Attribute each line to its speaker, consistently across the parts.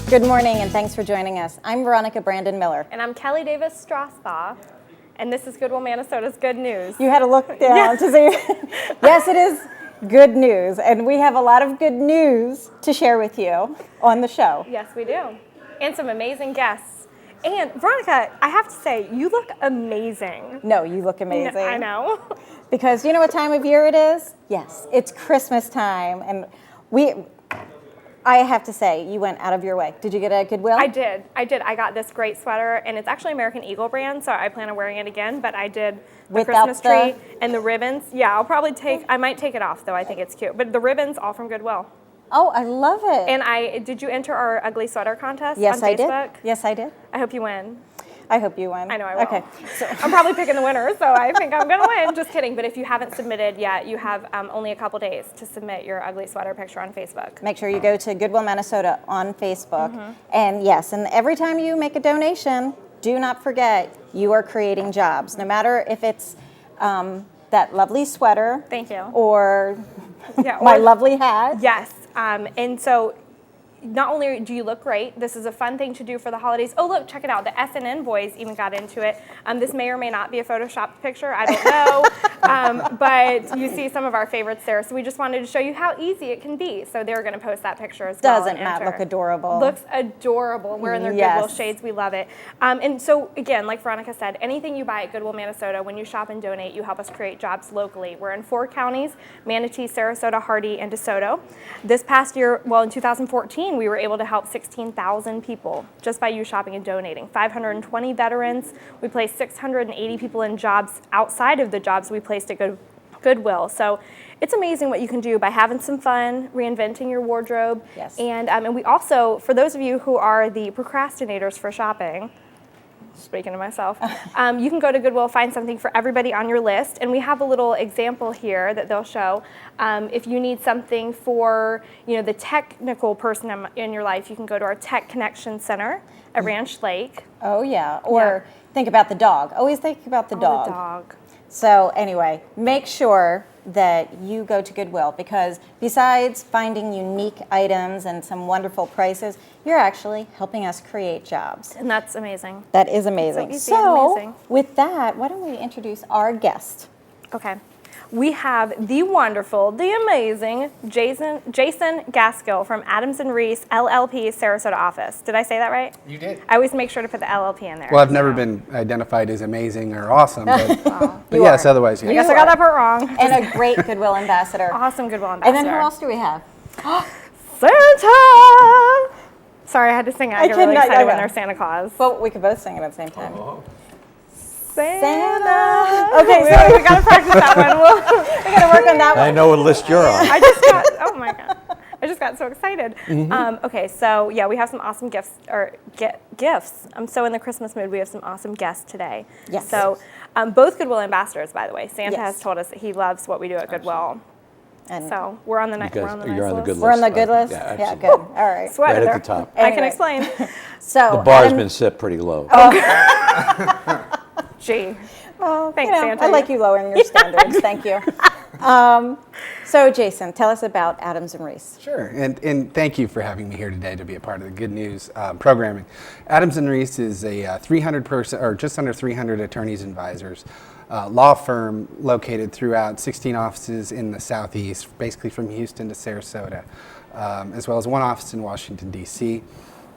Speaker 1: Good morning, and thanks for joining us. I'm Veronica Brandon Miller.
Speaker 2: And I'm Kelly Davis Strasbaugh, and this is Goodwill, Minnesota's Good News.
Speaker 1: You had to look down to see. Yes, it is good news, and we have a lot of good news to share with you on the show.
Speaker 2: Yes, we do. And some amazing guests. And Veronica, I have to say, you look amazing.
Speaker 1: No, you look amazing.
Speaker 2: I know.
Speaker 1: Because you know what time of year it is? Yes, it's Christmas time, and I have to say, you went out of your way. Did you get a Goodwill?
Speaker 2: I did. I got this great sweater, and it's actually American Eagle brand, so I plan on wearing it again, but I did the
Speaker 1: Without
Speaker 2: Christmas tree and the ribbons. Yeah, I might take it off, though. I think it's cute. But the ribbons, all from Goodwill.
Speaker 1: Oh, I love it.
Speaker 2: And did you enter our ugly sweater contest
Speaker 1: Yes,
Speaker 2: on
Speaker 1: I
Speaker 2: Facebook?
Speaker 1: did. Yes, I did.
Speaker 2: I hope you win.
Speaker 1: I hope you win.
Speaker 2: I know I will.
Speaker 1: Okay. So,
Speaker 2: I'm probably picking the winner, so I think I'm going to win. Just kidding. But if you haven't submitted yet, you have only a couple days to submit your ugly sweater picture on Facebook.
Speaker 1: make sure you go to Goodwill, Minnesota on Facebook. And yes, and every time you make a donation, do not forget you are creating jobs. No matter if it's that lovely sweater.
Speaker 2: Thank you.
Speaker 1: Or
Speaker 2: Yeah,
Speaker 1: my lovely hat.
Speaker 2: Yes. And so not only do you look great, this is a fun thing to do for the holidays. Oh, look, check it out. The SNN boys even got into it. This may or may not be a Photoshopped picture. I don't know. But you see some of our favorites there. So we just wanted to show you how easy it can be. So they're going to post that picture as well.
Speaker 1: Doesn't Matt look adorable?
Speaker 2: Looks adorable. Wearing their
Speaker 1: Yes.
Speaker 2: Goodwill shades. We love it. And so, again, like Veronica said, anything you buy at Goodwill, Minnesota, when you shop and donate, you help us create jobs locally. We're in 4 counties, Manatee, Sarasota, Hardee, and DeSoto. This past year, well, in 2014, we were able to help 16,000 people just by you shopping and donating. 520 veterans. We placed 680 people in jobs outside of the jobs we placed at Goodwill. So it's amazing what you can do by having some fun, reinventing your wardrobe.
Speaker 1: Yes.
Speaker 2: And we also, for those of you who are the procrastinators for shopping, speaking to myself, you can go to Goodwill, find something for everybody on your list, and we have a little example here that they'll show. If you need something for the technical person in your life, you can go to our Tech Connection Center at Ranch Lake.
Speaker 1: Oh, yeah. Or think about the dog. Always think about the dog.
Speaker 2: The dog.
Speaker 1: So anyway, make sure that you go to Goodwill, because besides finding unique items and some wonderful prices, you're actually helping us create jobs.
Speaker 2: And that's amazing.
Speaker 1: That is amazing.
Speaker 2: So easy and amazing.
Speaker 1: With that, why don't we introduce our guest?
Speaker 2: Okay. We have the wonderful, the amazing Jason Gaskill from Adams & Reese LLP Sarasota office. Did I say that right?
Speaker 3: You did.
Speaker 2: I always make sure to put the LLP in there.
Speaker 3: Well, I've never been identified as amazing or awesome, but, but
Speaker 1: You
Speaker 3: yes,
Speaker 1: are.
Speaker 3: otherwise,
Speaker 2: I
Speaker 3: yeah.
Speaker 2: guess I got that part wrong.
Speaker 1: And a great Goodwill ambassador.
Speaker 2: Awesome Goodwill
Speaker 1: And
Speaker 2: ambassador.
Speaker 1: then who else do we have?
Speaker 2: Santa! Sorry, I had to sing it. I get really
Speaker 1: cannot-
Speaker 2: excited
Speaker 1: I
Speaker 2: when
Speaker 1: know.
Speaker 2: there's Santa Claus.
Speaker 1: Well, we could both sing it at the same time.
Speaker 2: Santa.
Speaker 1: Okay,
Speaker 2: so we gotta practice that one.
Speaker 1: We gotta work on that one.
Speaker 4: I know what list you're on.
Speaker 2: I just got, oh my God. I just got so excited. Okay, so yeah, we have some awesome gifts, gifts. I'm so in the Christmas mood. We have some awesome guests today.
Speaker 1: Yes.
Speaker 2: So both Goodwill ambassadors, by the way. Santa
Speaker 1: Yes.
Speaker 2: has told us that he loves what we do at Goodwill.
Speaker 1: And
Speaker 2: So we're on the nice
Speaker 4: You're on the good list.
Speaker 1: we're on the good list?
Speaker 4: Yeah,
Speaker 1: Yeah,
Speaker 4: absolutely.
Speaker 1: good. All right.
Speaker 2: Sweater
Speaker 4: Right at
Speaker 2: there.
Speaker 4: the top.
Speaker 2: I can
Speaker 1: Anyway.
Speaker 2: explain.
Speaker 1: So
Speaker 4: The bar's
Speaker 1: Adam-
Speaker 4: been set pretty low.
Speaker 2: Gee.
Speaker 1: Well,
Speaker 2: Thanks, Santa.
Speaker 1: I like you lowering your standards. Thank you. So, Jason, tell us about Adams & Reese.
Speaker 3: Sure, and thank you for having me here today to be a part of the Good News programming. Adams & Reese is a 300-person, or just under 300 attorneys and advisors, law firm located throughout 16 offices in the Southeast, basically from Houston to Sarasota, as well as 1 office in Washington, D.C.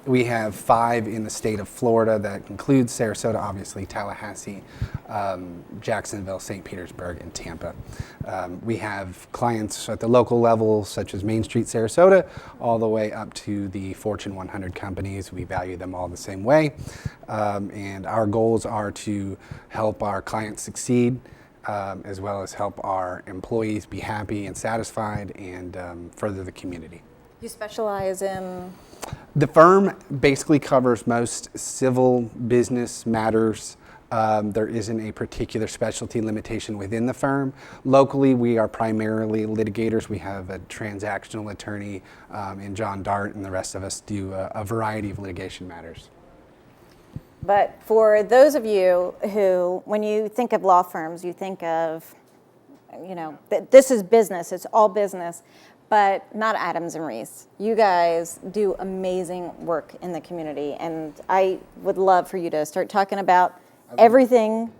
Speaker 3: We have 5 in the state of Florida. That includes Sarasota, obviously, Tallahassee, Jacksonville, St. Petersburg, and Tampa. We have clients at the local level, such as Main Street, Sarasota, all the way up to the Fortune 100 companies. We value them all the same way. And our goals are to help our clients succeed, as well as help our employees be happy and satisfied, and further the community.
Speaker 1: You specialize in?
Speaker 3: The firm basically covers most civil business matters. There isn't a particular specialty limitation within the firm. Locally, we are primarily litigators. We have a transactional attorney in John Dart, and the rest of us do a variety of litigation matters.
Speaker 1: But for those of you who, when you think of law firms, you think of, this is business. It's all business. but not Adams and Reese. You guys do amazing work in the community, and I would love for you to start talking about everything,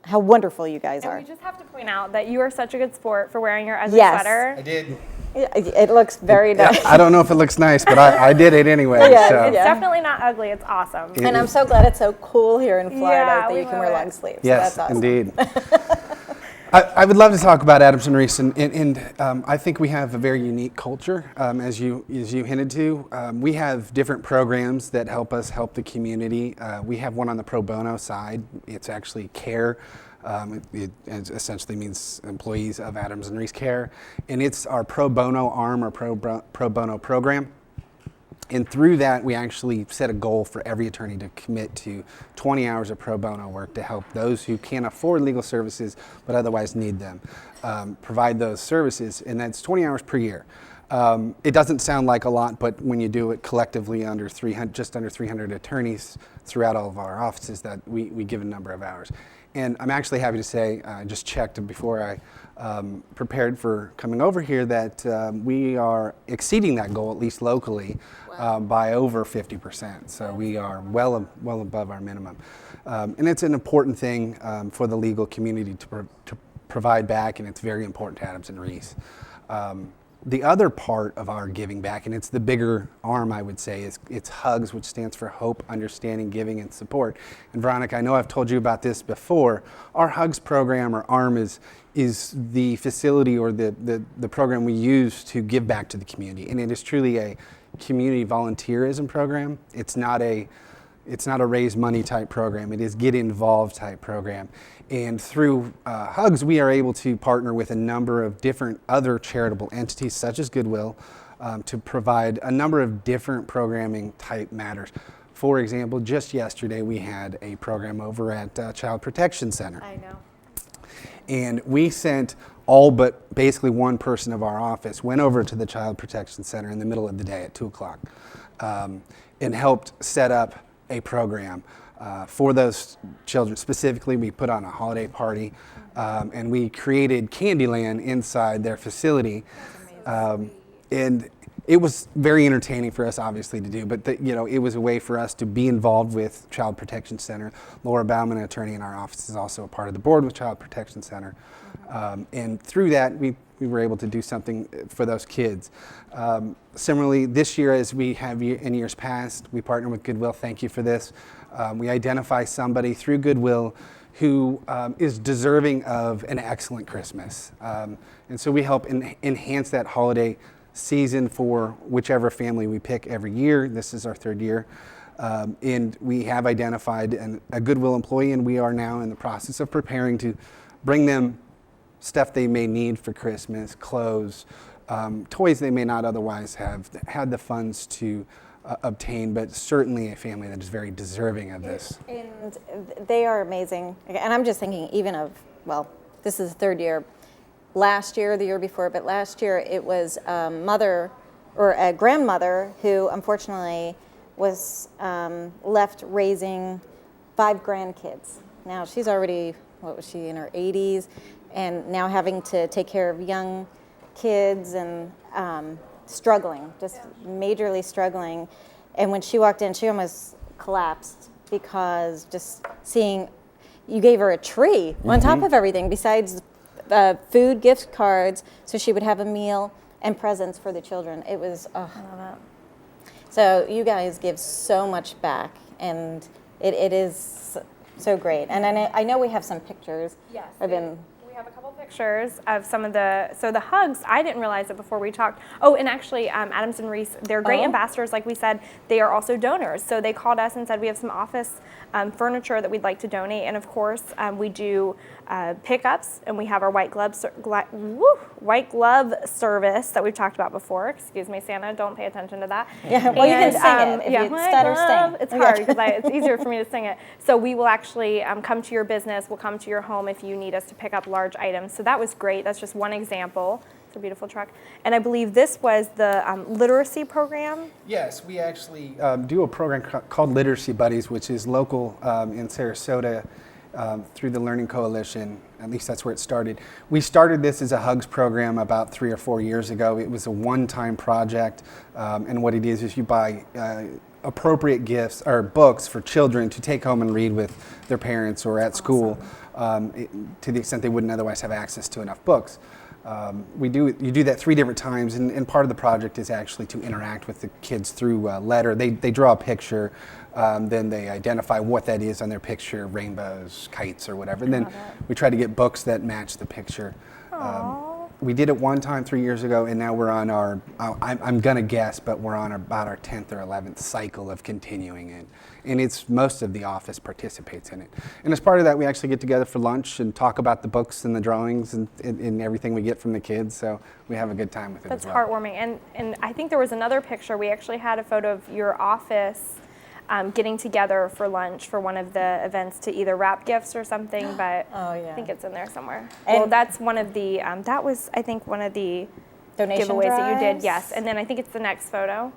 Speaker 1: how wonderful you guys are.
Speaker 2: And we just have to point out that you are such a good sport for wearing your ugly
Speaker 1: Yes.
Speaker 2: sweater.
Speaker 3: I did.
Speaker 1: It looks very nice.
Speaker 3: I don't know if it looks nice, but I did it anyway.
Speaker 1: Yeah,
Speaker 3: so.
Speaker 2: It's
Speaker 1: yeah.
Speaker 2: definitely not ugly. It's awesome.
Speaker 1: And I'm so glad it's so cool here in Florida
Speaker 2: Yeah,
Speaker 1: that
Speaker 2: we
Speaker 1: you can
Speaker 2: love
Speaker 1: wear
Speaker 2: it.
Speaker 1: long sleeves.
Speaker 3: Yes,
Speaker 1: So that's awesome.
Speaker 3: indeed. I would love to talk about Adams and Reese, and I think we have a very unique culture, as you hinted to. We have different programs that help us help the community. We have one on the pro bono side. It's actually CARE. It essentially means employees of Adams and Reese Care, and it's our pro bono arm or pro bono program. And through that, we actually set a goal for every attorney to commit to 20 hours of pro bono work to help those who can't afford legal services but otherwise need them, provide those services, and that's 20 hours per year. It doesn't sound like a lot, but when you do it collectively just under 300 attorneys throughout all of our offices, that we give a number of hours. And I'm actually happy to say, I just checked before I prepared for coming over here, that we are exceeding that goal, at least locally, by over 50%. So we are well above our minimum. And it's an important thing for the legal community to provide back, and it's very important to Adams and Reese. The other part of our giving back, and it's the bigger arm, I would say, is it's HUGS, which stands for Hope, Understanding, Giving, and Support. And Veronica, I know I've told you about this before. Our HUGS program, or ARM, is the facility or the program we use to give back to the community. And it is truly a community volunteerism program. It's not a raise money type program. It is get involved type program. And through HUGS, we are able to partner with a number of different other charitable entities, such as Goodwill, to provide a number of different programming type matters. For example, just yesterday we had a program over at Child Protection Center.
Speaker 2: I know.
Speaker 3: And we sent all but basically one person of our office went over to the Child Protection Center in the middle of the day at 2 o'clock and helped set up a program for those children. Specifically, we put on a holiday party and we created Candyland inside their facility. And it was very entertaining for us, obviously, to do, but it was a way for us to be involved with Child Protection Center. Laura Bauman, an attorney in our office, is also a part of the board with Child Protection Center. And through that, we were able to do something for those kids. Similarly, this year, as we have in years past, we partner with Goodwill. Thank you for this. We identify somebody through Goodwill who is deserving of an excellent Christmas. And so we help enhance that holiday season for whichever family we pick every year. This is our 3rd year. And we have identified a Goodwill employee, and we are now in the process of preparing to bring them stuff they may need for Christmas, clothes, toys they may not otherwise have had the funds to obtain, but certainly a family that is very deserving of this.
Speaker 1: And they are amazing. And I'm just thinking even of, well, this is the 3rd year. Last year, the year before, but last year it was a mother or a grandmother who unfortunately was left raising 5 grandkids. Now she's already, what was she, in her 80s, and now having to take care of young kids and struggling, just majorly struggling. And when she walked in, she almost collapsed because just seeing, you gave her a tree on top of everything besides food, gift cards, so she would have a meal and presents for the children. It was, I love it. So you guys give so much back, and it is so great. And I know we have some pictures.
Speaker 2: Yes. We have a couple pictures of some of the HUGS. I didn't realize it before we talked. Oh, and actually, Adams and Reese, they're great ambassadors. Like we said, they are also donors. So they called us and said, we have some office furniture that we'd like to donate. And of course, we do pickups, and we have our white glove service that we've talked about before. Excuse me, Santa, don't pay attention to that.
Speaker 1: Yeah, well, you can sing it if you stutter sing.
Speaker 2: It's hard because it's easier for me to sing it. So we will actually come to your business, we'll come to your home if you need us to pick up large items. So that was great. That's just one example. It's a beautiful truck. And I believe this was the literacy program.
Speaker 3: Yes, we actually do a program called Literacy Buddies, which is local in Sarasota. through the Learning Coalition. At least that's where it started. We started this as a Hugs program about 3 or 4 years ago. It was a one-time project, and what it is you buy appropriate gifts or books for children to take home and read with their parents or at school, to the extent they wouldn't otherwise have access to enough books. You do that 3 different times, and part of the project is actually to interact with the kids through a letter. They draw a picture, then they identify what that is on their picture, rainbows, kites, or whatever. And then we try to get books that match the picture. We did it one time 3 years ago, and now we're on our, I'm going to guess, but we're on about our 10th or 11th cycle of continuing it. And it's most of the office participates in it. And as part of that, we actually get together for lunch and talk about the books and the drawings and everything we get from the kids. So we have a good time with it
Speaker 2: That's
Speaker 3: as well.
Speaker 2: heartwarming. And I think there was another picture. We actually had a photo of your office getting together for lunch for one of the events to either wrap gifts or something, but I think it's in there somewhere.
Speaker 1: And
Speaker 2: well, that's one of the, that was, I think, one of the
Speaker 1: donation
Speaker 2: giveaways that you did,
Speaker 1: drives?
Speaker 2: yes. And then I think it's the next photo.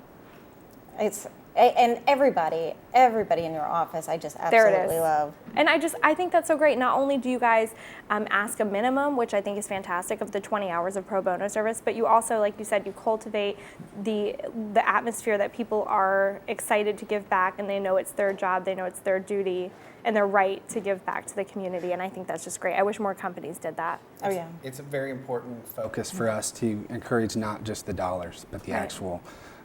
Speaker 1: And everybody in your office, I just
Speaker 2: There it
Speaker 1: absolutely
Speaker 2: is.
Speaker 1: love.
Speaker 2: And I think that's so great. Not only do you guys ask a minimum, which I think is fantastic, of the 20 hours of pro bono service, but you also, like you said, you cultivate the atmosphere that people are excited to give back, and they know it's their job, they know it's their duty, and their right to give back to the community. And I think that's just great. I wish more companies did that.
Speaker 1: Oh yeah.
Speaker 3: It's a very important focus for us to encourage not just the dollars, but the
Speaker 2: Right.
Speaker 3: actual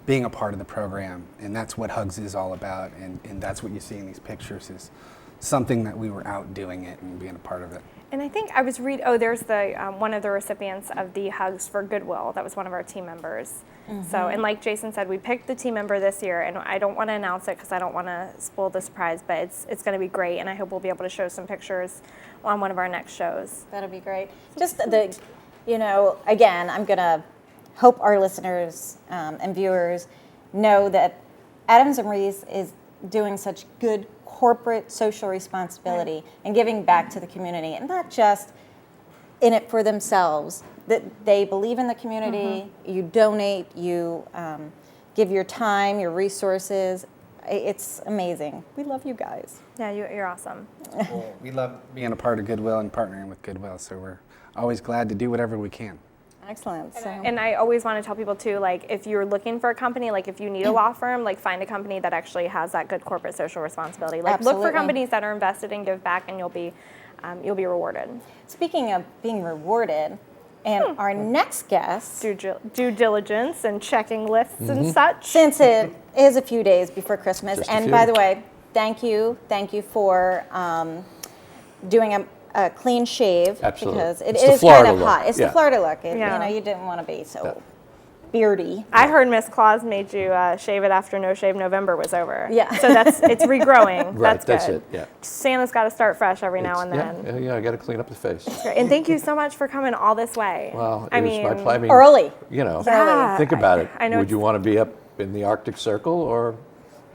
Speaker 3: being a part of the program. And that's what Hugs is all about. And that's what you see in these pictures is something that we were out doing it and being a part of it.
Speaker 2: And I think I was there's the one of the recipients of the Hugs for Goodwill. That was one of our team members. So, and like Jason said, we picked the team member this year, and I don't want to announce it because I don't want to spoil the surprise, but it's going to be great, and I hope we'll be able to show some pictures on one of our next shows.
Speaker 1: That'll be great. Just again, I'm going to hope our listeners and viewers know that Adams and Reese is doing such good corporate social responsibility and giving back to the community, and not just in it for themselves. That they believe in the community, you donate, you give your time, your resources. It's amazing. We love you guys.
Speaker 2: Yeah, you're awesome.
Speaker 3: Well, we love being a part of Goodwill and partnering with Goodwill, so we're always glad to do whatever we can.
Speaker 1: Excellent. So,
Speaker 2: And I always want to tell people too, like if you're looking for a company, like if you need a law firm, like find a company that actually has that good corporate social responsibility. Like look
Speaker 1: Absolutely.
Speaker 2: for companies that are invested in give back, and you'll be rewarded.
Speaker 1: speaking of being rewarded, and our next guest,
Speaker 2: Due diligence and checking lists and such.
Speaker 1: since it is a few days before Christmas,
Speaker 4: Just a
Speaker 1: and
Speaker 4: few.
Speaker 1: by the way, thank you for doing a clean shave.
Speaker 4: Absolutely.
Speaker 1: Because it
Speaker 4: It's the
Speaker 1: is kind
Speaker 4: Florida
Speaker 1: of
Speaker 4: look.
Speaker 1: hot. It's
Speaker 4: Yeah.
Speaker 1: the Florida look.
Speaker 2: Yeah.
Speaker 1: You didn't want to be so
Speaker 4: Yeah.
Speaker 1: beardy.
Speaker 2: I heard Miss Claus made you shave it after No Shave November was over.
Speaker 1: Yeah.
Speaker 2: So it's regrowing.
Speaker 4: Right,
Speaker 2: that's
Speaker 4: it,
Speaker 2: good.
Speaker 4: yeah.
Speaker 2: Santa's got to start fresh every now and then.
Speaker 4: Yeah, I got to clean up the face.
Speaker 2: And thank you so much for coming all this way.
Speaker 4: Well,
Speaker 2: I
Speaker 4: it was
Speaker 2: mean,
Speaker 4: my pleasure.
Speaker 1: Early.
Speaker 4: You know,
Speaker 2: Yeah,
Speaker 4: think about it.
Speaker 2: I know
Speaker 4: Would you
Speaker 2: it's-
Speaker 4: want to be up in the Arctic Circle or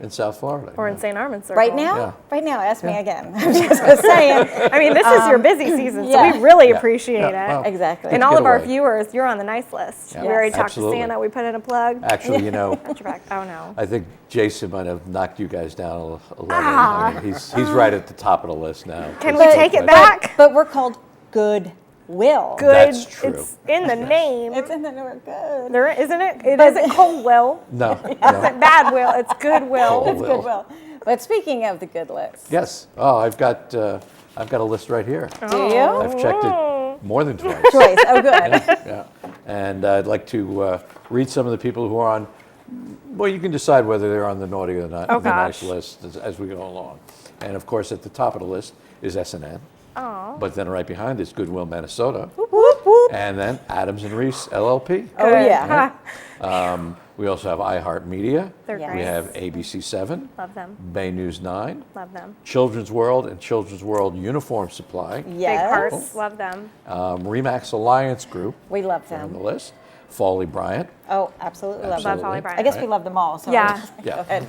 Speaker 4: in South Florida?
Speaker 2: or in St. Armand Circle.
Speaker 1: Right now?
Speaker 4: Yeah.
Speaker 1: Right now, ask me again. I'm just saying.
Speaker 2: I mean, this is your busy season, so
Speaker 1: yeah.
Speaker 2: we really
Speaker 4: Yeah.
Speaker 2: appreciate it.
Speaker 4: Yeah, well,
Speaker 1: Exactly.
Speaker 2: And
Speaker 4: Let's
Speaker 2: all
Speaker 4: get
Speaker 2: of our
Speaker 4: away.
Speaker 2: viewers, you're on the nice list.
Speaker 4: Yeah.
Speaker 2: We already
Speaker 4: Yes.
Speaker 2: talked
Speaker 4: Absolutely.
Speaker 2: to Santa. We put in a plug.
Speaker 4: Actually, you know,
Speaker 2: Got your back. Oh, no.
Speaker 4: I think Jason might have knocked you guys down a level. I mean, he's right at the top of the list now.
Speaker 2: Can
Speaker 4: Just
Speaker 2: we
Speaker 4: so
Speaker 2: take it
Speaker 4: much-
Speaker 2: back?
Speaker 1: But we're called Goodwill.
Speaker 2: Good.
Speaker 4: That's true.
Speaker 2: It's in the name.
Speaker 1: It's in the we're good.
Speaker 2: There isn't it? It isn't Coldwill.
Speaker 4: No,
Speaker 2: It's
Speaker 4: no.
Speaker 2: not bad will. It's Goodwill.
Speaker 4: Cold.
Speaker 1: Goodwill. But speaking of the good list,
Speaker 4: Yes. Oh, I've got a list right here.
Speaker 1: do you?
Speaker 4: I've checked it more than twice.
Speaker 1: Choice. Oh, good.
Speaker 4: Yeah. And I'd like to read some of the people who are on. Well, you can decide whether they're on the naughty or not,
Speaker 2: Oh,
Speaker 4: the nice
Speaker 2: gosh.
Speaker 4: list as we go along. And of course, at the top of the list is SNN.
Speaker 2: Oh.
Speaker 4: But then right behind is Goodwill, Minnesota.
Speaker 1: Whoop, whoop.
Speaker 4: And then Adams and Reese LLP.
Speaker 1: Oh,
Speaker 2: Good.
Speaker 1: yeah.
Speaker 2: Ha.
Speaker 4: We also have iHeartMedia.
Speaker 2: They're
Speaker 1: Yeah.
Speaker 2: great.
Speaker 4: We have ABC7,
Speaker 2: Love them.
Speaker 4: Bay News 9,
Speaker 2: Love them.
Speaker 4: Children's World and Children's World Uniform Supply,
Speaker 1: Yes.
Speaker 2: Big hearts. Love them.
Speaker 4: Remax Alliance Group
Speaker 1: We love
Speaker 4: on the
Speaker 1: them.
Speaker 4: list, Foley Bryant.
Speaker 1: Oh, absolutely love
Speaker 4: Absolutely.
Speaker 1: them.
Speaker 2: Folly Bryant.
Speaker 1: I guess we love them all. So
Speaker 2: Yeah.
Speaker 4: Yeah.
Speaker 1: Go ahead.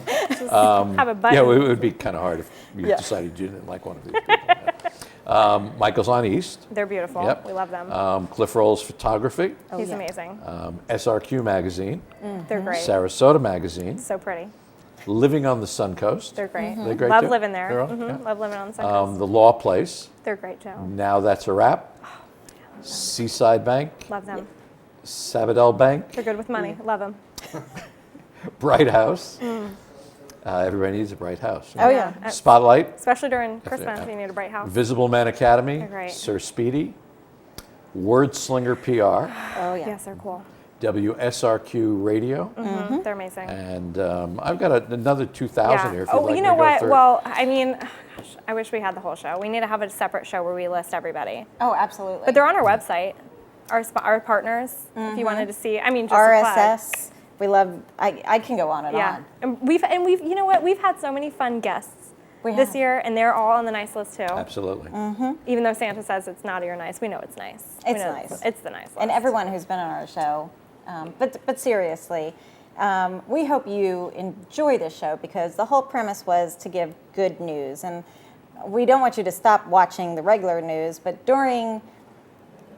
Speaker 2: Have a button.
Speaker 4: Yeah, it would be kind of hard if you
Speaker 1: Yeah.
Speaker 4: decided you didn't like one of these people. Michael's on East.
Speaker 2: They're beautiful.
Speaker 4: Yep.
Speaker 2: We love them.
Speaker 4: Cliff Rolls Photography,
Speaker 2: He's
Speaker 1: yeah.
Speaker 2: amazing.
Speaker 4: SRQ Magazine,
Speaker 2: They're great.
Speaker 4: Sarasota Magazine,
Speaker 2: So pretty.
Speaker 4: Living on the Suncoast.
Speaker 2: They're great.
Speaker 4: They're great
Speaker 2: Love
Speaker 4: too?
Speaker 2: living there.
Speaker 4: They're on? Yeah.
Speaker 2: Love living on the Suncoast.
Speaker 4: The Law Place.
Speaker 2: They're great too.
Speaker 4: Now That's a Wrap. Seaside Bank.
Speaker 2: Love them.
Speaker 4: Sabadell Bank.
Speaker 2: They're good with money. Love them.
Speaker 4: Bright House. Everybody needs a bright house.
Speaker 1: Oh, yeah.
Speaker 4: Spotlight.
Speaker 2: Especially during Christmas,
Speaker 4: yeah.
Speaker 2: you need a bright house.
Speaker 4: Visible Man Academy.
Speaker 2: They're great.
Speaker 4: Sir Speedy. Wordslinger PR.
Speaker 1: Oh, yeah.
Speaker 2: Yes, they're cool.
Speaker 4: WSRQ Radio.
Speaker 2: They're amazing.
Speaker 4: And I've got another 2,000 here if you'd
Speaker 2: Oh,
Speaker 4: like
Speaker 2: you
Speaker 4: me
Speaker 2: know
Speaker 4: to go
Speaker 2: what?
Speaker 4: through.
Speaker 2: Well, I mean, gosh, I wish we had the whole show. We need to have a separate show where we list everybody.
Speaker 1: Oh, absolutely.
Speaker 2: But they're on our website, our partners, if you wanted to see. I mean, just a plug.
Speaker 1: RSS. We love, I can go on and
Speaker 2: Yeah.
Speaker 1: on.
Speaker 2: And we've you know what? We've had so many fun guests
Speaker 1: We
Speaker 2: this
Speaker 1: have.
Speaker 2: year, and they're all on the nice list too.
Speaker 4: Absolutely.
Speaker 2: Even though Santa says it's naughty or nice, we know it's nice. We
Speaker 1: It's
Speaker 2: know
Speaker 1: nice.
Speaker 2: It's the nice list.
Speaker 1: And everyone who's been on our show. But seriously, we hope you enjoy this show because the whole premise was to give good news. And we don't want you to stop watching the regular news, but during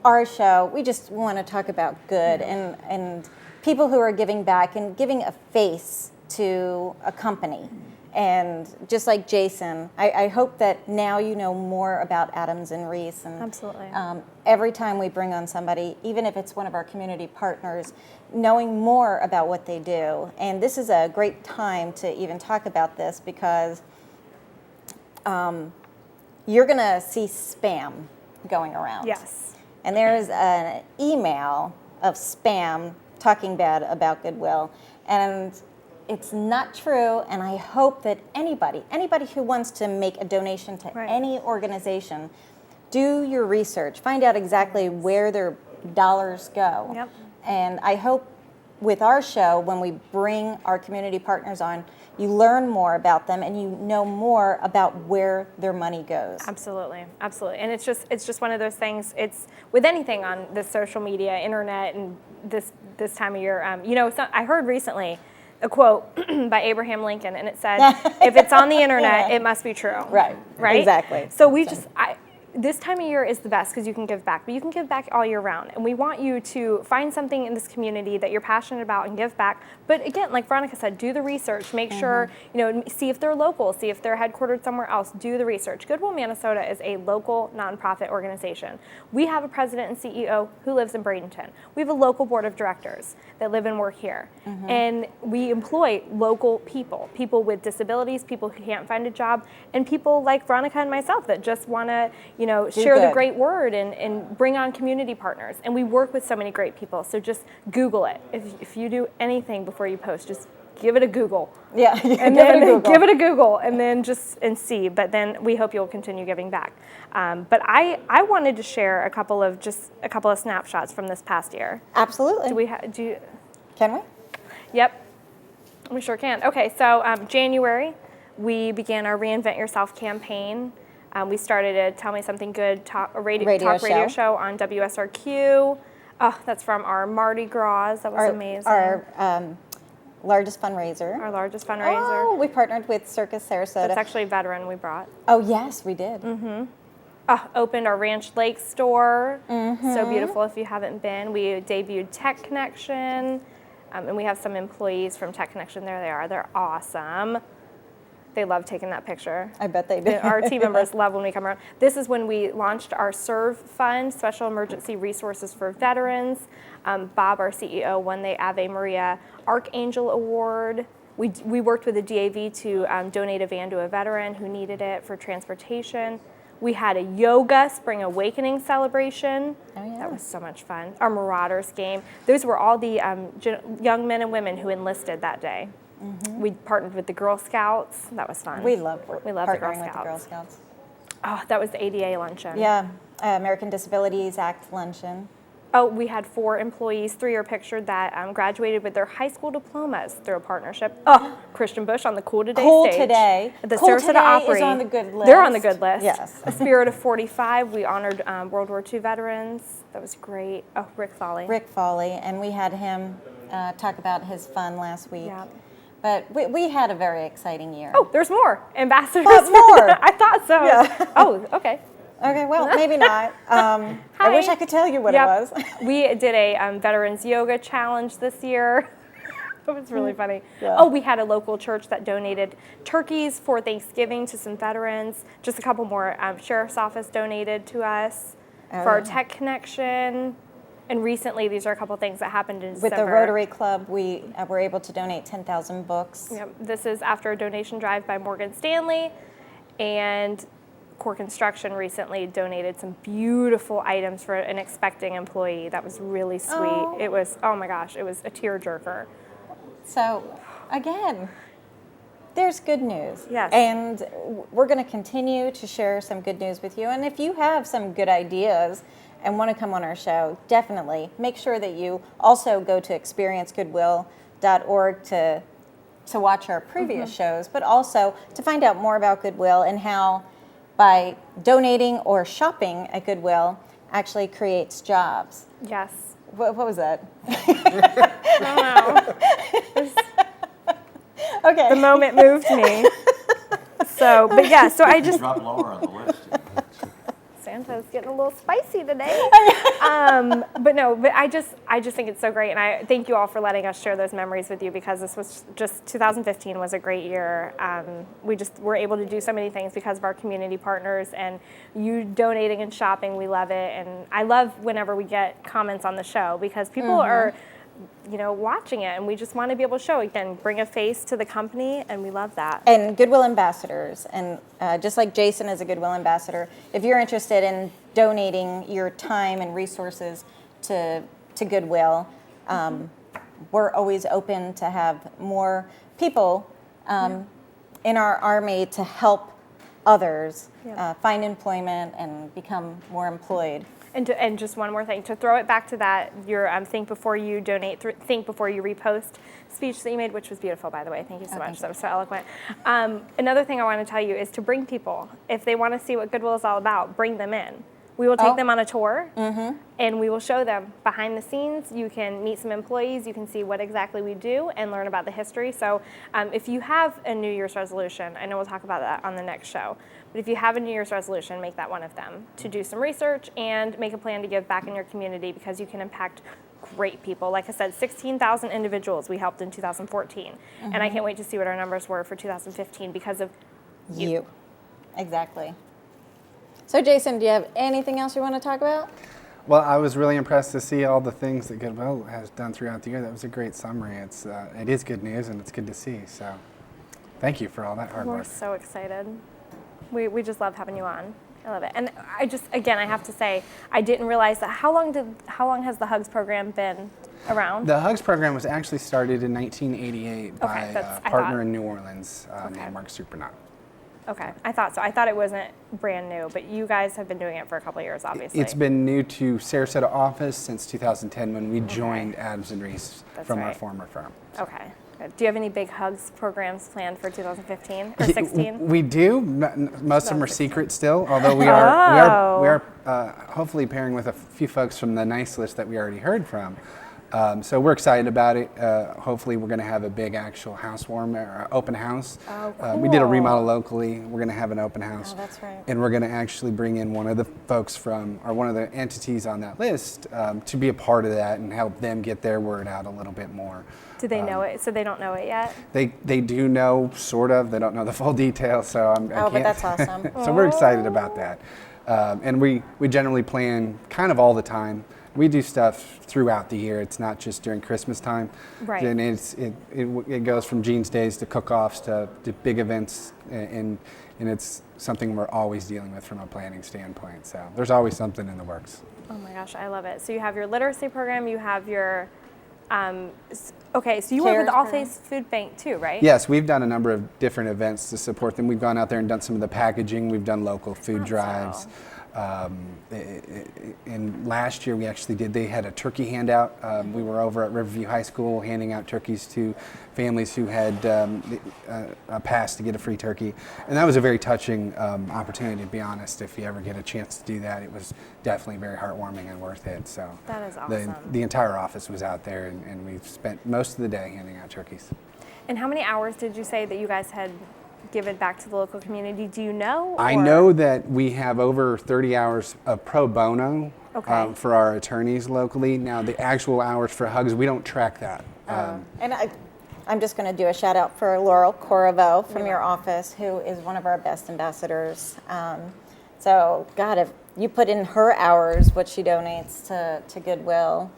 Speaker 1: our show, we just want to talk about good and people who are giving back and giving a face to a company. And just like Jason, I hope that now you know more about Adams and Reese. And
Speaker 2: Absolutely.
Speaker 1: every time we bring on somebody, even if it's one of our community partners, knowing more about what they do. And this is a great time to even talk about this because you're going to see spam going around.
Speaker 2: Yes.
Speaker 1: And there's an email of spam talking bad about Goodwill. And it's not true, and I hope that anybody who wants to make a donation to
Speaker 2: Right.
Speaker 1: any organization, do your research, find out exactly where their dollars go.
Speaker 2: Yep.
Speaker 1: And I hope with our show, when we bring our community partners on, you learn more about them and you know more about where their money goes.
Speaker 2: Absolutely, absolutely, and it's just one of those things. It's with anything on the social media, internet, and this time of year. So I heard recently a quote by Abraham Lincoln, and it said, "If it's on the internet,
Speaker 1: Yeah.
Speaker 2: it must be true."
Speaker 1: Right.
Speaker 2: Right.
Speaker 1: Exactly.
Speaker 2: So this time of year is the best because you can give back, but you can give back all year round. And we want you to find something in this community that you're passionate about and give back. But again, like Veronica said, do the research. Make sure, see if they're local, see if they're headquartered somewhere else. Do the research. Goodwill Minnesota is a local nonprofit organization. We have a president and CEO who lives in Bradenton. We have a local board of directors that live and work here. And we employ local people with disabilities, people who can't find a job, and people like Veronica and myself that just want to, share the
Speaker 1: good.
Speaker 2: great word and bring on community partners. And we work with so many great people. So just Google it. If you do anything before you post, just give it a Google.
Speaker 1: Yeah,
Speaker 2: And then give it a Google and then and see. But then we hope you'll continue giving back. But I wanted to share a couple of snapshots from this past year.
Speaker 1: Absolutely. Can we?
Speaker 2: Yep, we sure can. Okay, so January, we began our Reinvent Yourself campaign. We started a Tell Me Something Good talk radio show on WSRQ. Oh, that's from our Mardi Gras. That was amazing.
Speaker 1: Our largest fundraiser.
Speaker 2: Our largest fundraiser.
Speaker 1: Oh, we partnered with Circus Sarasota.
Speaker 2: That's actually a veteran we brought.
Speaker 1: Oh, yes, we did.
Speaker 2: Opened our Ranch Lake store. So beautiful if you haven't been. We debuted Tech Connection. And we have some employees from Tech Connection. There they are. They're awesome. They love taking that picture.
Speaker 1: I bet they did.
Speaker 2: Our team members love when we come around. This is when we launched our SERVE Fund, Special Emergency Resources for Veterans. Bob, our CEO, won the Ave Maria Archangel Award. We worked with the DAV to donate a van to a veteran who needed it for transportation. We had a yoga Spring Awakening celebration.
Speaker 1: Oh, yeah.
Speaker 2: That was so much fun. Our Marauders game. Those were all the young men and women who enlisted that day. We partnered with the Girl Scouts. That was fun.
Speaker 1: We love
Speaker 2: the Girl
Speaker 1: partnering with the
Speaker 2: Scouts.
Speaker 1: Girl Scouts.
Speaker 2: Oh, that was the ADA luncheon.
Speaker 1: Yeah, American Disabilities Act luncheon.
Speaker 2: Oh, we had 4 employees, 3 are pictured, that graduated with their high school diplomas through a partnership. Oh, Christian Bush on the Cool Today
Speaker 1: Cool
Speaker 2: stage.
Speaker 1: Today.
Speaker 2: The
Speaker 1: Cool
Speaker 2: Sarasota
Speaker 1: Today
Speaker 2: Opry.
Speaker 1: is on the good list.
Speaker 2: They're on the good list.
Speaker 1: Yes.
Speaker 2: A Spirit of 45. We honored World War II veterans. That was great. Oh, Rick Foley.
Speaker 1: Rick Foley, and we had him talk about his fun last week.
Speaker 2: Yeah.
Speaker 1: But we had a very exciting year.
Speaker 2: Oh, there's more. Ambassadors.
Speaker 1: But more.
Speaker 2: I thought so.
Speaker 1: Yeah.
Speaker 2: Oh, okay.
Speaker 1: Okay, well, maybe not. I wish I could tell you what
Speaker 2: Yep.
Speaker 1: it was.
Speaker 2: We did a Veterans Yoga Challenge this year. It was really funny.
Speaker 1: Yeah.
Speaker 2: Oh, we had a local church that donated turkeys for Thanksgiving to some veterans. Just a couple more. Sheriff's Office donated to us for our tech connection. And recently, these are a couple things that happened in December.
Speaker 1: With the Rotary Club, we were able to donate 10,000 books.
Speaker 2: Yep. This is after a donation drive by Morgan Stanley. And Core Construction recently donated some beautiful items for an expecting employee. That was really sweet.
Speaker 1: Oh.
Speaker 2: It was, oh my gosh, it was a tearjerker.
Speaker 1: So, again, there's good news.
Speaker 2: Yes.
Speaker 1: And we're going to continue to share some good news with you. And if you have some good ideas and want to come on our show, definitely make sure that you also go to experiencegoodwill.org to watch our previous shows, but also to find out more about Goodwill and how by donating or shopping at Goodwill actually creates jobs.
Speaker 2: Yes.
Speaker 1: What was that?
Speaker 2: I don't know.
Speaker 1: Okay.
Speaker 2: The moment moved me. So, but yeah, so I just,
Speaker 4: Drop lower on the list.
Speaker 2: Santa's getting a little spicy today. But no, but I just think it's so great, and I thank you all for letting us share those memories with you, because this was just 2015 was a great year. We just were able to do so many things because of our community partners and you donating and shopping. We love it, and I love whenever we get comments on the show, because people are, watching it, and we just want to be able to show, again, bring a face to the company, and we love that.
Speaker 1: And Goodwill ambassadors, and just like Jason is a Goodwill ambassador, if you're interested in donating your time and resources to Goodwill, we're always open to have more people in our army to help others find employment and become more employed.
Speaker 2: And just one more thing, to throw it back to that, your think before you donate, think before you repost speech that you made, which was beautiful, by the way. Thank you so much. That was so eloquent. Another thing I want to tell you is to bring people. If they want to see what Goodwill is all about, bring them in. We will take them on a tour, and we will show them behind the scenes. You can meet some employees. You can see what exactly we do and learn about the history. So if you have a New Year's resolution, I know we'll talk about that on the next show, but if you have a New Year's resolution, make that one of them, to do some research and make a plan to give back in your community, because you can impact great people. Like I said, 16,000 individuals we helped in 2014, and I can't wait to see what our numbers were for 2015 because of you.
Speaker 1: Exactly. So, Jason, do you have anything else you want to talk about?
Speaker 3: Well, I was really impressed to see all the things that Goodwill has done throughout the year. That was a great summary. It is good news, and it's good to see. So, thank you for all that hard
Speaker 2: We're
Speaker 3: work.
Speaker 2: so excited. We just love having you on. I love it. And I just, again, I have to say, I didn't realize that. How long has the Hugs program been around?
Speaker 3: The Hugs program was actually started in 1988 by a partner in New Orleans named Mark Supernaut.
Speaker 2: Okay, I thought so. I thought it wasn't brand new, but you guys have been doing it for a couple of years, obviously.
Speaker 3: It's been new to Sarasota office since 2010 when we joined Adams and Reese from our former firm.
Speaker 2: Okay. Good. Do you have any big Hugs programs planned for 2015 or 16?
Speaker 3: We do. Most of them are secret still, although we are hopefully pairing with a few folks from the nice list that we already heard from. So we're excited about it. Hopefully we're going to have a big actual open house.
Speaker 2: Oh, cool.
Speaker 3: We did a remodel locally. We're going to have an open house.
Speaker 1: Oh, that's right.
Speaker 3: And we're going to actually bring in one of the folks or one of the entities on that list to be a part of that and help them get their word out a little bit more.
Speaker 2: Do they know it? So they don't know it yet?
Speaker 3: They do know, sort of. They don't know the full details, so I can't.
Speaker 1: But that's awesome.
Speaker 3: So we're excited about that. And we generally plan kind of all the time. We do stuff throughout the year. It's not just during Christmas time.
Speaker 2: Right.
Speaker 3: And it goes from Jeans Days to cook-offs to big events, and it's something we're always dealing with from a planning standpoint. So there's always something in the works.
Speaker 2: Oh my gosh, I love it. So you have your literacy program, you have your, okay, so you work with the All Faiths Food Bank too, right?
Speaker 3: Yes, we've done a number of different events to support them. We've gone out there and done some of the packaging. We've done local food drives. And last year they had a turkey handout. We were over at Riverview High School handing out turkeys to families who had a pass to get a free turkey. And that was a very touching opportunity, to be honest. If you ever get a chance to do that, it was definitely very heartwarming and worth it. So
Speaker 2: that is awesome.
Speaker 3: The entire office was out there, and we spent most of the day handing out turkeys.
Speaker 2: And how many hours did you say that you guys had given back to the local community? Do you know?
Speaker 3: I know that we have over 30 hours of pro bono
Speaker 2: Okay.
Speaker 3: for our attorneys locally. Now, the actual hours for Hugs, we don't track that.
Speaker 1: And I'm just going to do a shout out for Laurel Corriveau from your office, who is one of our best ambassadors. So, God, if you put in her hours, what she donates to Goodwill,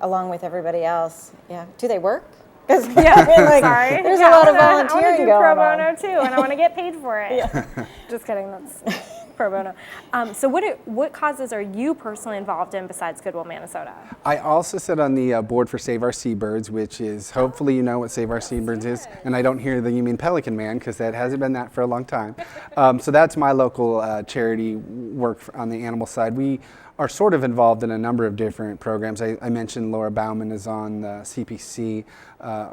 Speaker 1: along with everybody else, yeah. Do they work? 'Cause,
Speaker 2: Yeah,
Speaker 1: I mean, like,
Speaker 2: sorry.
Speaker 1: there's
Speaker 2: Yeah,
Speaker 1: a lot of
Speaker 2: I want
Speaker 1: volunteering
Speaker 2: to do
Speaker 1: going
Speaker 2: pro
Speaker 1: on.
Speaker 2: bono too, and I want to get paid for it. Just kidding. That's pro bono. So what causes are you personally involved in besides Goodwill Minnesota?
Speaker 3: I also sit on the board for Save Our Seabirds, which is, hopefully you know what Save Our Seabirds is, and I don't hear that you mean Pelican Man, because that hasn't been that for a long time. So that's my local charity work on the animal side. We are sort of involved in a number of different programs. I mentioned Laura Bauman is on the CPC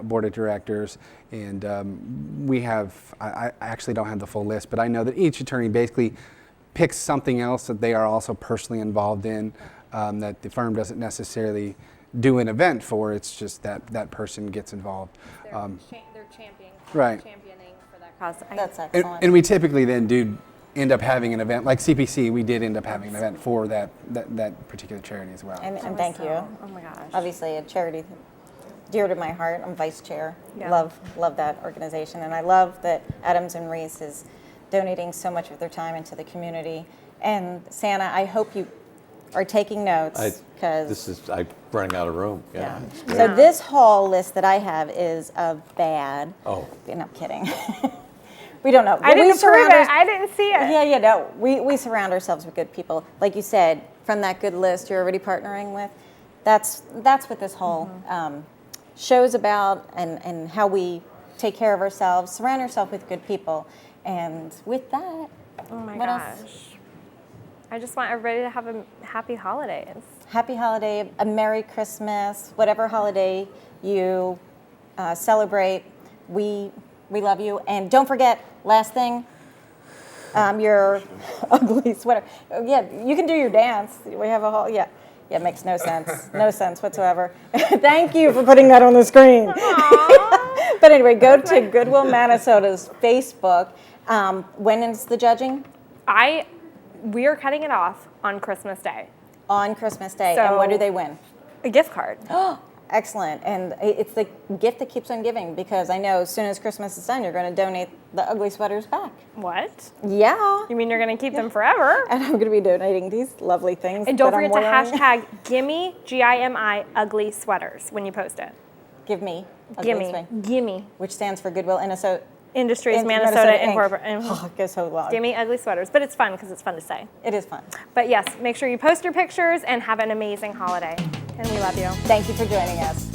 Speaker 3: board of directors, and we have, I actually don't have the full list, but I know that each attorney basically picks something else that they are also personally involved in, that the firm doesn't necessarily do an event for. It's just that person gets involved.
Speaker 2: They're championing for that cause.
Speaker 1: That's excellent.
Speaker 3: And we typically then do end up having an event, like CPC, we did end up having an event for that particular charity as well.
Speaker 1: And thank you.
Speaker 2: Oh my gosh.
Speaker 1: Obviously, a charity dear to my heart. I'm vice chair.
Speaker 2: Yeah.
Speaker 1: Love that organization, and I love that Adams and Reese is donating so much of their time into the community. And Santa, I hope you are taking notes, because
Speaker 4: I'm running out of room. Yeah.
Speaker 1: So this haul list that I have is of bad.
Speaker 4: Oh.
Speaker 1: No, I'm kidding. We don't know.
Speaker 2: I
Speaker 1: But we
Speaker 2: didn't approve
Speaker 1: surround
Speaker 2: it. I didn't see it.
Speaker 1: Yeah, no. We surround ourselves with good people. Like you said, from that good list you're already partnering with, that's what this whole show's about, and how we take care of ourselves, surround yourself with good people. And with that,
Speaker 2: Oh my
Speaker 1: what
Speaker 2: gosh.
Speaker 1: else?
Speaker 2: I just want everybody to have a happy holidays.
Speaker 1: Happy holiday, a Merry Christmas, whatever holiday you celebrate. We love you. And don't forget, last thing, your ugly sweater. Yeah, you can do your dance. We have a whole, yeah, it makes no sense. No sense whatsoever. Thank you for putting that on the screen. But anyway, go to Goodwill Minnesota's Facebook. When is the judging?
Speaker 2: We are cutting it off on Christmas Day.
Speaker 1: On Christmas Day. And what do they win?
Speaker 2: A gift card.
Speaker 1: Excellent. And it's the gift that keeps on giving, because I know as soon as Christmas is done, you're going to donate the ugly sweaters back.
Speaker 2: What?
Speaker 1: Yeah.
Speaker 2: You mean you're going to keep them forever?
Speaker 1: And I'm going to be donating these lovely things.
Speaker 2: And don't
Speaker 1: that I'm
Speaker 2: forget to
Speaker 1: wearing.
Speaker 2: hashtag gimme, Gimi, ugly sweaters when you post it.
Speaker 1: Give me. ugly sweater,
Speaker 2: Gimme.
Speaker 1: which stands for Goodwill
Speaker 2: Industries
Speaker 1: In
Speaker 2: Minnesota
Speaker 1: Inc.
Speaker 2: Incorporated.
Speaker 1: Oh, it goes so long.
Speaker 2: Gimme ugly sweaters, but it's fun because it's fun to say.
Speaker 1: It is fun.
Speaker 2: But yes, make sure you post your pictures and have an amazing holiday. And we love you.
Speaker 1: Thank you for joining us.